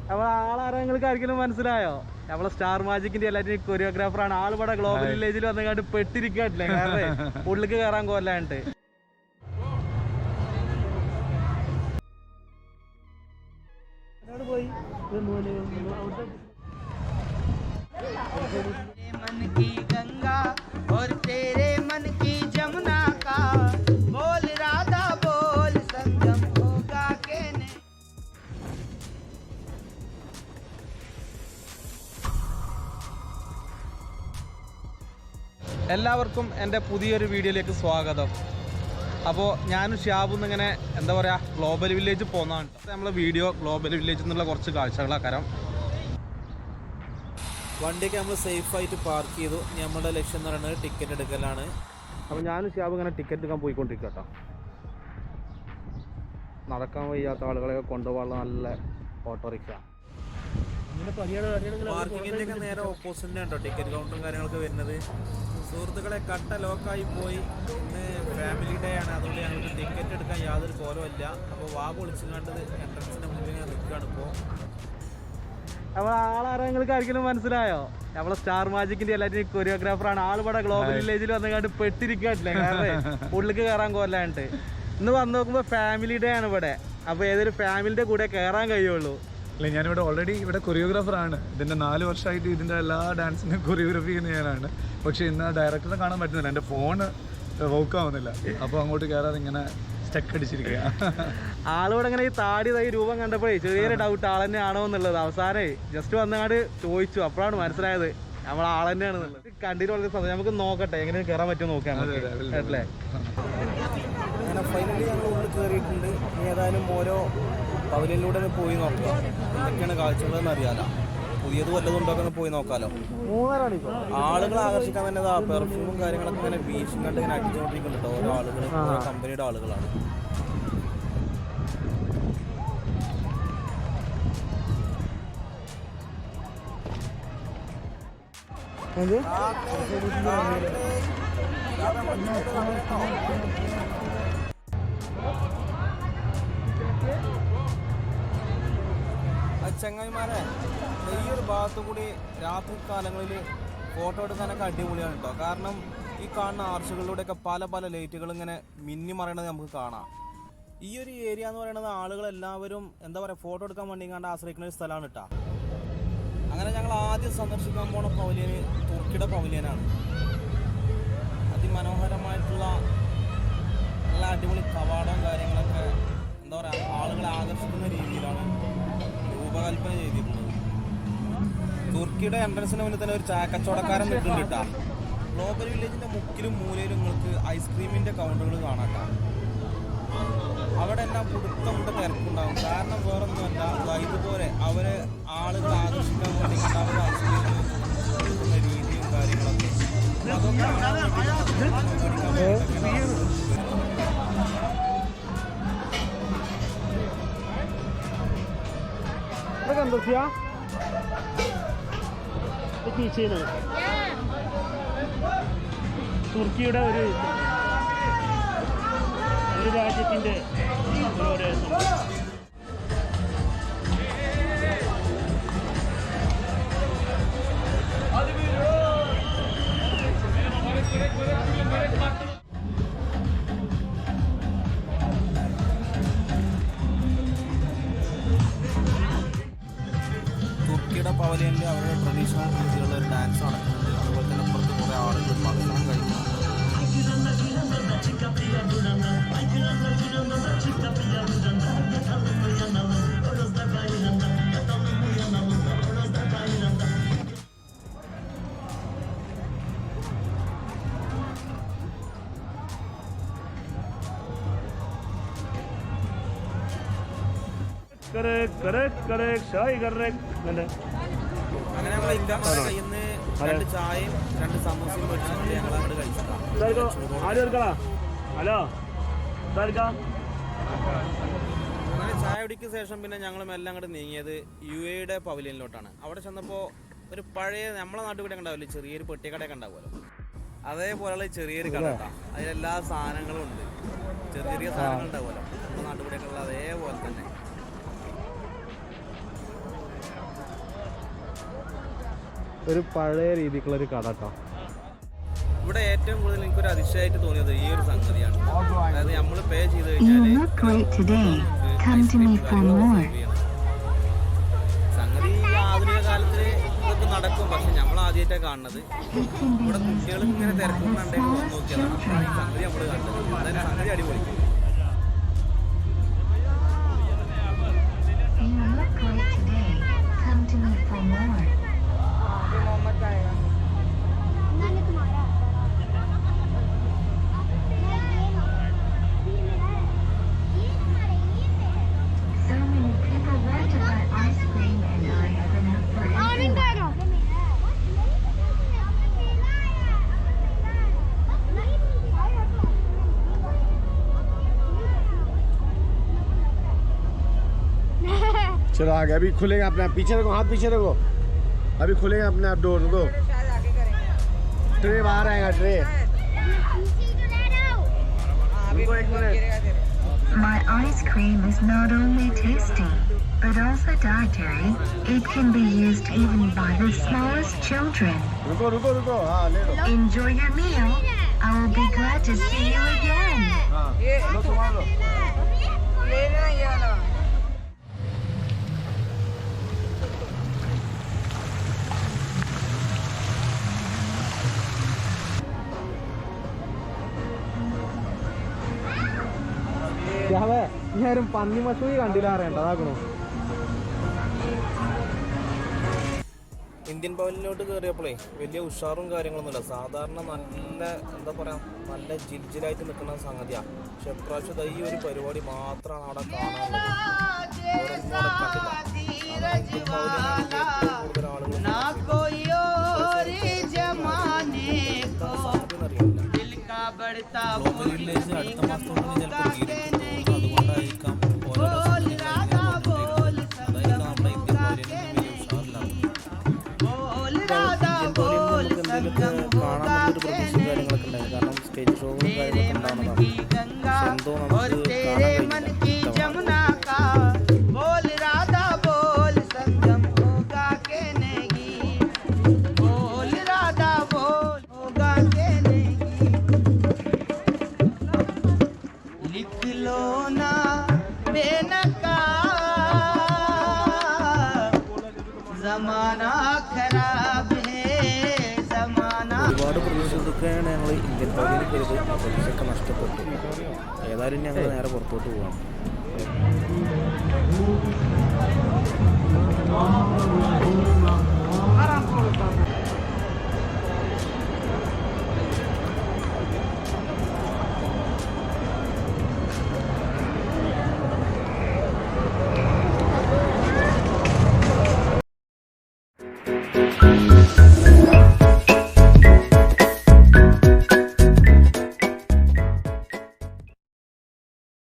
നമ്മൾ ആളാരെങ്കിലും ആർക്കെങ്കിലും മനസ്സിലായോ? നമ്മളെ സ്റ്റാർ മാജിക്കിന്റെ എല്ലാവരും കൊറിയോഗ്രാഫറാണ്. ആളിവിടെ ഗ്ലോബൽ വില്ലേജിൽ വന്നുകൊണ്ട് പെട്ടിരിക്കട്ടില്ലേ, കാരണം ഉള്ളിലേക്ക് കയറാൻ കൊല്ലാണ്ട്. എല്ലാവർക്കും എൻ്റെ പുതിയൊരു വീഡിയോയിലേക്ക് സ്വാഗതം. അപ്പോൾ ഞാനും ഷിഹാബും ഇങ്ങനെ എന്താ പറയുക ഗ്ലോബൽ വില്ലേജ് പോകുന്നതാണ്. നമ്മളെ വീഡിയോ ഗ്ലോബൽ വില്ലേജിൽ നിന്നുള്ള കുറച്ച് കാഴ്ചകളാക്കാരം. വണ്ടിയൊക്കെ നമ്മൾ സേഫായിട്ട് പാർക്ക് ചെയ്തു. നമ്മുടെ ലക്ഷ്യം എന്ന് പറയുന്നത് ടിക്കറ്റ് എടുക്കലാണ്. അപ്പോൾ ഞാനും ഷിഹാബും ഇങ്ങനെ ടിക്കറ്റ് എടുക്കാൻ പോയിക്കൊണ്ടിരിക്കുക കേട്ടോ. നടക്കാൻ വയ്യാത്ത ആളുകളെയൊക്കെ കൊണ്ടുപോകാനുള്ള നല്ല ഓട്ടോറിക്ഷ. പാർക്കിങ്ങിൻ്റെ ഒക്കെ നേരെ ഓപ്പോസിറ്റ് ഉണ്ടോ ടിക്കറ്റ് കൗണ്ടറും കാര്യങ്ങളൊക്കെ വരുന്നത്. സുഹൃത്തുക്കളെ, കട്ട ലോക്കായി പോയി. ഇന്ന് ഫാമിലി ഡേ ആണ്, അതുകൊണ്ട് ഞങ്ങൾക്ക് ടിക്കറ്റ് എടുക്കാൻ യാതൊരു കോലമില്ല. അപ്പോൾ വാ പൊളിച്ചുകൊണ്ട് എൻട്രൻസിൻ്റെ മുന്നിൽ ഞാൻ നിൽക്കുകയാണ്. ഇപ്പോൾ നമ്മൾ ആളാരെങ്കിലും ആർക്കെങ്കിലും മനസ്സിലായോ? നമ്മളെ സ്റ്റാർ മാജിക്കിന്റെ എല്ലാവരും കൊറിയോഗ്രാഫറാണ്. ആളിവിടെ ഗ്ലോബൽ വില്ലേജിൽ വന്നുകൊണ്ട് പെട്ടിരിക്കട്ടില്ലേ, കാരണം ഉള്ളിലേക്ക് കയറാൻ കൊല്ലാണ്ട്. ഇന്ന് വന്ന് നോക്കുമ്പോൾ ഫാമിലി ഡേ ആണ് ഇവിടെ. അപ്പോൾ ഏതൊരു ഫാമിലിയുടെ കൂടെ കയറാൻ കഴിയുള്ളൂ. അല്ല, ഞാനിവിടെ ഓൾറെഡി ഇവിടെ കൊറിയോഗ്രാഫറാണ്. ഇതിൻ്റെ 4 വർഷമായിട്ട് ഇതിൻ്റെ എല്ലാ ഡാൻസിനും കൊറിയോഗ്രാഫി ചെയ്യുന്ന ഞാനാണ്. പക്ഷേ ഇന്ന് ഡയറക്ടറെ കാണാൻ പറ്റുന്നില്ല, എൻ്റെ ഫോണ് വർക്കാവുന്നില്ല. അപ്പോൾ അങ്ങോട്ട് കയറാതെ ഇങ്ങനെ സ്റ്റക്ക് അടിച്ചിരിക്കുക. ആളിവിടെ ഇങ്ങനെ ഈ താടി ഈ രൂപം കണ്ടപ്പോഴേ ചെറിയൊരു ഡൗട്ട് ആൾ തന്നെ ആണോ എന്നുള്ളത്. അവസാനേ ജസ്റ്റ് വന്നങ്ങാണ്ട് ചോദിച്ചു, അപ്പോഴാണ് മനസ്സിലായത് നമ്മൾ ആൾ തന്നെയാണെന്നുള്ളത്. കണ്ടിട്ട് വളരെ സന്തോഷം. നമുക്ക് നോക്കട്ടെ എങ്ങനെ കയറാൻ പറ്റുമോ നോക്കാം അല്ലേ. അങ്ങനെ ഫൈനലി ഞങ്ങൾ ഉള്ളിൽ കയറിയിട്ടുണ്ട്. ഏതായാലും ഓരോ പവലിലൂടെ പോയി നോക്കുക, എന്തൊക്കെയാണ് കാഴ്ചകളെന്ന് അറിയാലോ. പുതിയത് വല്ലതും ഉണ്ടോക്കെ പോയി നോക്കാലോ. ആളുകളെ ആകർഷിക്കാൻ തന്നെ പെർഫ്യൂമും കാര്യങ്ങളൊക്കെ ഇങ്ങനെ വീശും കണ്ട് ഇങ്ങനെ അടിച്ചുകൊണ്ടിരിക്കുന്നുണ്ട്. ഓരോ ആളുകൾ ഓരോ കമ്പനിയുടെ ആളുകളാണ്. ചങ്ങായിമാരെ, ഈ ഒരു ഭാഗത്തു കൂടി രാത്രി കാലങ്ങളിൽ ഫോട്ടോ എടുക്കാനൊക്കെ അടിപൊളിയാണ് കേട്ടോ. കാരണം ഈ കാണുന്ന ആർച്ചുകളിലൂടെയൊക്കെ പല പല ലൈറ്റുകൾ ഇങ്ങനെ മിന്നി മറയണത് നമുക്ക് കാണാം. ഈ ഒരു ഏരിയ എന്ന് പറയുന്നത് ആളുകളെല്ലാവരും എന്താ പറയുക ഫോട്ടോ എടുക്കാൻ വേണ്ടി കണ്ട് ആശ്രയിക്കുന്ന ഒരു സ്ഥലമാണ് കേട്ടോ. അങ്ങനെ ഞങ്ങൾ ആദ്യം സന്ദർശിക്കാൻ പോണ പവലിയന് തുർക്കിയുടെ പവലിയനാണ്. അതിമനോഹരമായിട്ടുള്ള നല്ല അടിപൊളി കവാടവും കാര്യങ്ങളൊക്കെ എന്താ പറയുക ആളുകളെ ആകർഷിക്കുന്ന രീതിയിലാണ് രൂപകൽപ്പന ചെയ്തിട്ടുള്ളത്. തുർക്കിയുടെ എൻട്രൻസിന് മുന്നിൽ തന്നെ ഒരു ചായക്കച്ചവടക്കാരൻ നിൽക്കുന്നുണ്ട് കേട്ടോ. ഗ്ലോബൽ വില്ലേജിൻ്റെ മുക്കിലും മൂലയിലും നിങ്ങൾക്ക് ഐസ്ക്രീമിൻ്റെ കൗണ്ടറുകൾ കാണാം. അവിടെ എല്ലാം പുടുത്തമുട്ട തിരക്കുണ്ടാകും. കാരണം വേറൊന്നുമല്ല, ഇതുപോലെ അവരെ ആളുകൾ ആകർഷിക്കാൻ വേണ്ടി ഉണ്ടാവുന്ന ഐസ്ക്രീം കൊടുക്കുന്ന രീതിയും കാര്യങ്ങളൊക്കെ തുർക്കിയുടെ ഒരു രാജ്യത്തിന്റെ തുർക്കിയുടെ പവലിയനിൽ അവരുടെ ട്രഡീഷണൽ രീതിയിലുള്ള ഒരു ഡാൻസ് നടക്കുന്നുണ്ട്. അതുപോലെ തന്നെ പുറത്ത് കുറേ ആളുകൾ ഭക്ഷണം കഴിക്കുന്നുണ്ട്. അങ്ങനെ ഞങ്ങൾ ഇക്കാമയുടെ കയ്യിൽ നിന്ന് 2 ചായയും 2 സമൂസയും മേടിച്ചിട്ട് ഞങ്ങൾ അങ്ങോട്ട് കഴിച്ചിട്ടാണ്. അങ്ങനെ ചായ കുടിക്ക് ശേഷം പിന്നെ ഞങ്ങൾ മെല്ലെ അങ്ങോട്ട് നീങ്ങിയത് UAEയുടെ പവലിയനിലോട്ടാണ്. അവിടെ ചെന്നപ്പോൾ ഒരു പഴയ നമ്മളെ നാട്ടിൽ കൂടെ ഉണ്ടാവില്ലേ ചെറിയൊരു പെട്ടിക്കടയൊക്കെ ഉണ്ടാവുമല്ലോ, അതേപോലെയുള്ള ചെറിയൊരു കട. അതിലെല്ലാ സാധനങ്ങളും ഉണ്ട്. ചെറിയ ചെറിയ സാധനങ്ങൾ ഉണ്ടാവുമല്ലോ നമ്മുടെ നാട്ടിൽ കൂടെയൊക്കെ ഉള്ള അതേപോലെ തന്നെ. ഒരു പഴയ രീതിക്കുള്ളൊരു കട കേട്ടോ. ഇവിടെ ഏറ്റവും കൂടുതൽ എനിക്കൊരു അതിശയമായിട്ട് തോന്നിയത് ഈ ഒരു സംഗതിയാണ്. അതായത് നമ്മൾ പേ ചെയ്ത് കഴിഞ്ഞാൽ സംഗതി ആധുനിക കാലത്ത് ഇതൊക്കെ നടക്കും. പക്ഷെ നമ്മൾ ആദ്യമായിട്ടാണ് കാണുന്നത്. ഇവിടെ കുട്ടികൾ ഇങ്ങനെ തിരക്കുന്നുണ്ടെങ്കിൽ വന്ന് നോക്കിയതാണ് ഈ സംഗതി നമ്മൾ കണ്ടത്. അതായത് സംഗതി അടിപൊളി. चलो आगे अभी खुलेगा अपने आप. पीछे रखो, हाथ पीछे रखो. अभी खुलेगा अपने आप डोर. रुको, ट्रे बाहर आएगा. Tray My ice cream is not only tasty, but also dietary. It can be used even by the smallest children. रुको रुको रुको. हाँ ले लो. Enjoy your meal. I will be glad to see you again. हाँ लो तुम्हारा लो. ഞാനും പന്നി മഷൂരി കണ്ടില്ല അറിയണ്ട. അതാക്കണോ ഇന്ത്യൻ പവലിലോട്ട് കയറിയപ്പോഴേ വലിയ ഉഷാറും കാര്യങ്ങളൊന്നുമില്ല. സാധാരണ നല്ല എന്താ പറയുക, നല്ല ജിൽജിലായിട്ട് നിൽക്കുന്ന സംഗതിയാണ്. പക്ഷെ ഇപ്രാവശ്യം ഈ ഒരു പരിപാടി മാത്രമാണ് അവിടെ കാണാനുള്ളത്. ഇന്ത്യൻ പവലിനാണ് ഏറ്റവും കൂടുതൽ ആളുകൾ ഗ്ലോബൽ വില്ലേജ് അടുത്ത മാസത്തോടെ ചിലപ്പോൾ തീരും. അതുകൊണ്ടായിരിക്കാം ഓരോരോ അതായിരിക്കാം നമ്മുടെ ഇന്ത്യൻ പവലിന് വലിയ ഉഷാറിലാണ്. എന്തെങ്കിലുമൊക്കെ കാണാൻ പറ്റിയൊരു പ്രതീക്ഷ കാര്യങ്ങളൊക്കെ ഉണ്ടായിരുന്നു. കാരണം സ്റ്റേജ് ഷോകളും കാര്യങ്ങളൊക്കെ ഉണ്ടാവുന്നതാണ്. പക്ഷെ എന്തോ നമുക്ക് കാണാൻ കഴിഞ്ഞില്ല. ഒരുപാട് പ്രതീക്ഷയൊക്കെയാണ് ഞങ്ങൾ ഇന്ത്യൻ പവലിൽ കരുത്. ആ പ്രതീക്ഷയൊക്കെ നഷ്ടപ്പെട്ടു. ഏതായാലും ഞങ്ങൾ നേരെ പുറത്തോട്ട് പോവാണ്.